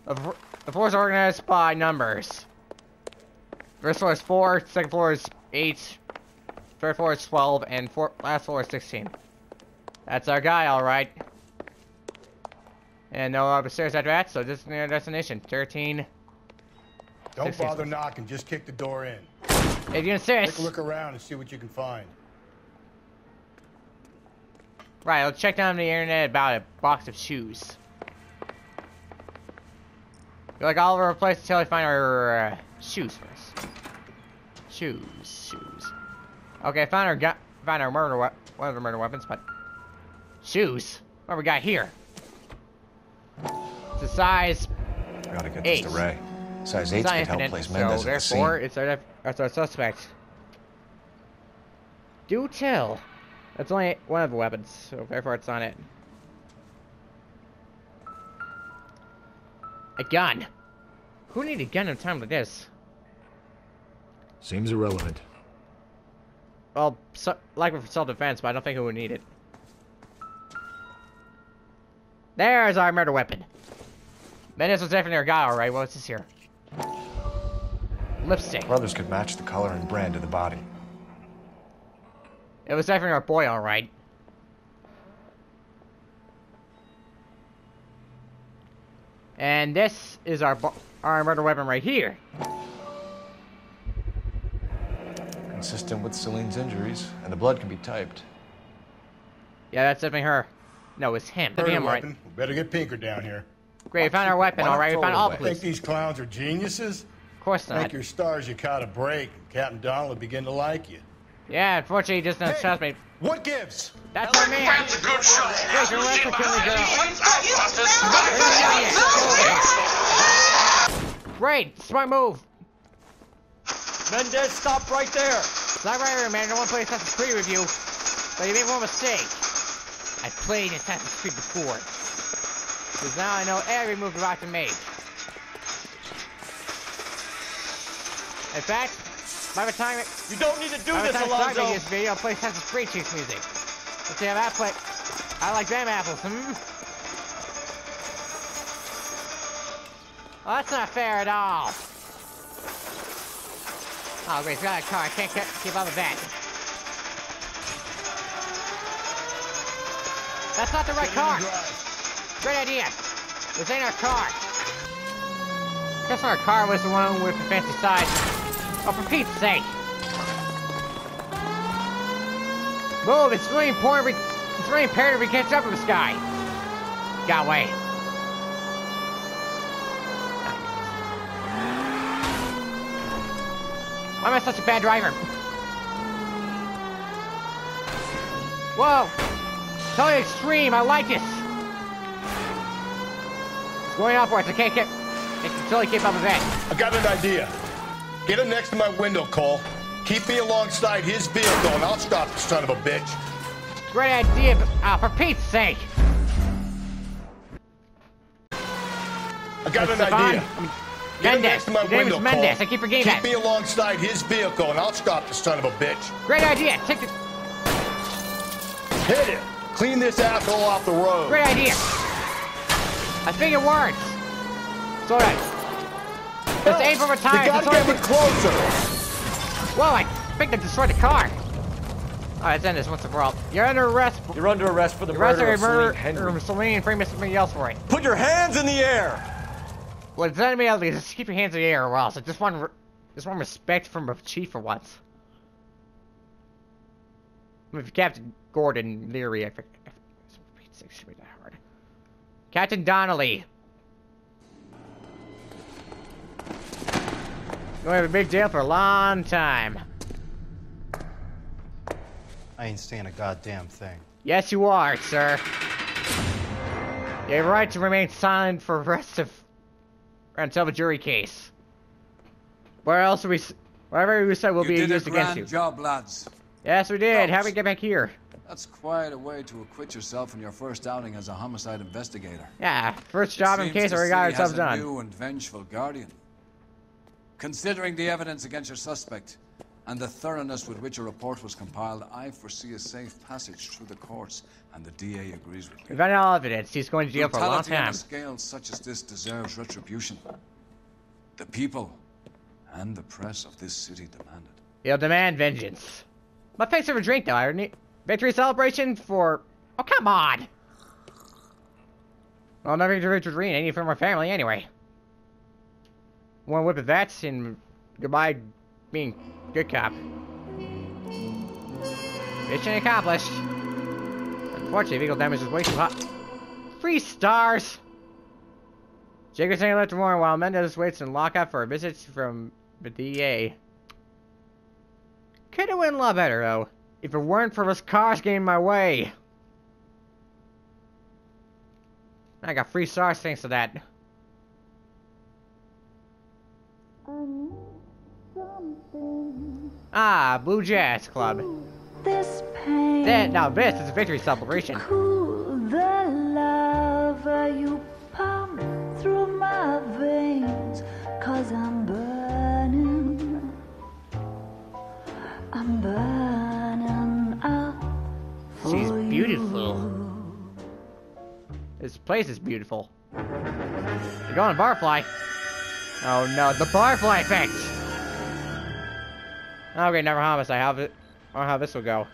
The floor is organized by numbers. First floor is 4, second floor is 8, third floor is 12, and last floor is 16. That's our guy, alright. And no upstairs after that, so this is our destination. 13. Don't 16. bother knocking, just kick the door in. If you insist. Take a look around and see what you can find. Right, let's check down the internet about a box of shoes. You're like all over the place until we find our shoes first. Shoes. Okay, found our murder one of the murder weapons, but shoes. What we got here? It's a size. Gotta get 8. this to Ray. Size 8 could help place Mendez so at the scene. therefore, it's our suspect. Do tell. That's only one of the weapons, so therefore it's on it. A gun. Who needs a gun in a time like this? Seems irrelevant. Well, likely for self-defense, but I don't think we would need it. There's our murder weapon. Mendez was definitely our guy, alright. What's this here? Lipstick. Brothers could match the color and brand of the body. It was definitely our boy, alright. And this is our murder weapon right here. Consistent with Celine's injuries, and the blood can be typed. Yeah, that's definitely her. No, it's him. Definitely him, right? We better get Pinker down here. Great, we found our weapon, alright. We found all the Think these clowns are geniuses? Of course not. Make your stars you caught a break, and Captain Donald will begin to like you. Yeah, unfortunately, he just doesn't trust me. What gives? That's our man. That's a good shot. Wait, you're left to kill the girl. Great, smart move. Mendez, stop right there. Stop right here, man. I don't want to play Assassin's Creed with you. But you made one mistake. I played Assassin's Creed before. Because now I know every move you're about to make. In fact, by the time you don't need to do this, Alonzo. Alonzo. By this video, I'll play Assassin's Creed Chiefs music. Let's see how that play. I like them apples. Well, that's not fair at all. Oh, great, he's got a car. I can't keep up with that. That's not the right car. Great idea. This ain't our car. Guess our car was the one with the fancy side. Oh, for Pete's sake. Move, it's really important. It's really imperative we catch up with this guy. Got away. Why am I such a bad driver? Whoa! Totally extreme, I like this! It's going upwards, I can't totally keep up with that. I got an idea. Get him next to my window, Cole. Keep me alongside his vehicle, and I'll stop the son of a bitch. Great idea, but for Pete's sake! I got an idea. Get him Mendes. next to my Your name window, is Mendes. Cole. I keep forgetting that. Keep me alongside his vehicle, and I'll stop the son of a bitch. Great idea. Take the... Hit it. Clean this asshole off the road. Great idea. I think it works. It's alright. Just aim for my tires. You gotta get me closer. Whoa, I think they destroyed the car. Alright, let's end this once and for all. You're under arrest. You're under arrest for the murder of Celine Henry. Celine and bring somebody else for it. Put your hands in the air! Well, it's not me else. Just keep your hands in the air, or else. I just want respect from a chief for once. With Captain Gordon Leary, I think. Should be that hard. Captain Donnelly. Gonna have a big deal for a long time. I ain't saying a goddamn thing. Yes, you are, sir. You have a right to remain silent for the rest of until the jury case. Whatever we said will be used against you. You did a grand job, lads. Yes, we did. How do we get back here? That's quite a way to acquit yourself in your first outing as a homicide investigator. Yeah, first job in case we got ourselves done. New and vengeful guardian. Considering the evidence against your suspect and the thoroughness with which a report was compiled, I foresee a safe passage through the courts, and the DA agrees with me. We've got no evidence. He's going to jail for a long Brutality on time. a scale such as this deserves retribution. The people and the press of this city demand it. He'll demand vengeance. But thanks for a drink, though. I need victory celebration for... Oh, come on! Well, nothing to Richard Green. Any from our family, anyway. One whip of that, and goodbye being good cop. Mission accomplished. Unfortunately, vehicle damage is way too hot. 3 stars! Jacobson left tomorrow while Mendez waits in lockup for a visit from the DA. Could have went a lot better, though, if it weren't for this cars getting in my way. I got 3 stars thanks to that. Ah, Blue Jazz Club. This pain. Now this is a victory celebration. Cool the love you pump through my veins, 'cause I'm burning. I'm burning up. She's beautiful. This place is beautiful. You're going barfly. Oh no, the barfly effect! Okay, never homicide. I don't know how this will go.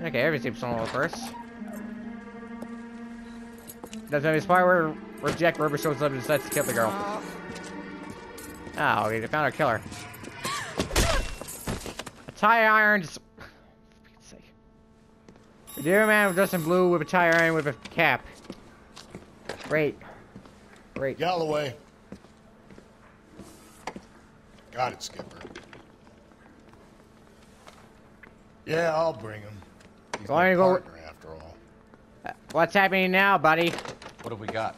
Okay, everything seems normal first. There's gonna be a spot where Jack Rubber shows up and decides to kill the girl. Oh, okay, they found our killer. A tire iron. Just... A dear man dressed in blue with a tire iron with a cap. Great. Great. Galloway. Got it, Skipper. Yeah, I'll bring him. He's my partner, after all. What's happening now, buddy? What have we got?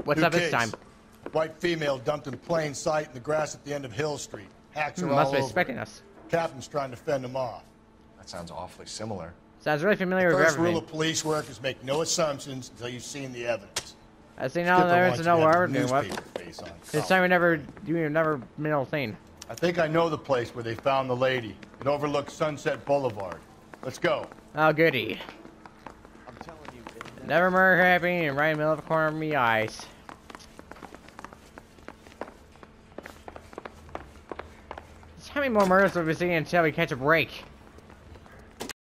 What's New up this case. time? White female dumped in plain sight in the grass at the end of Hill Street. Hacks are all Must be over expecting it. us. Captain's trying to fend him off. That sounds awfully similar. Sounds really familiar The with first everything. rule of police work is make no assumptions until you've seen the evidence. I've seen all the evidence to know what we're doing. Newspaper face on. This time we never middle thing. I think I know the place where they found the lady. It overlooks Sunset Boulevard. Let's go. Oh, goody. I'm telling you. Never murder happening and right in the middle of the corner of me eyes. How many more murders will we see until we catch a break?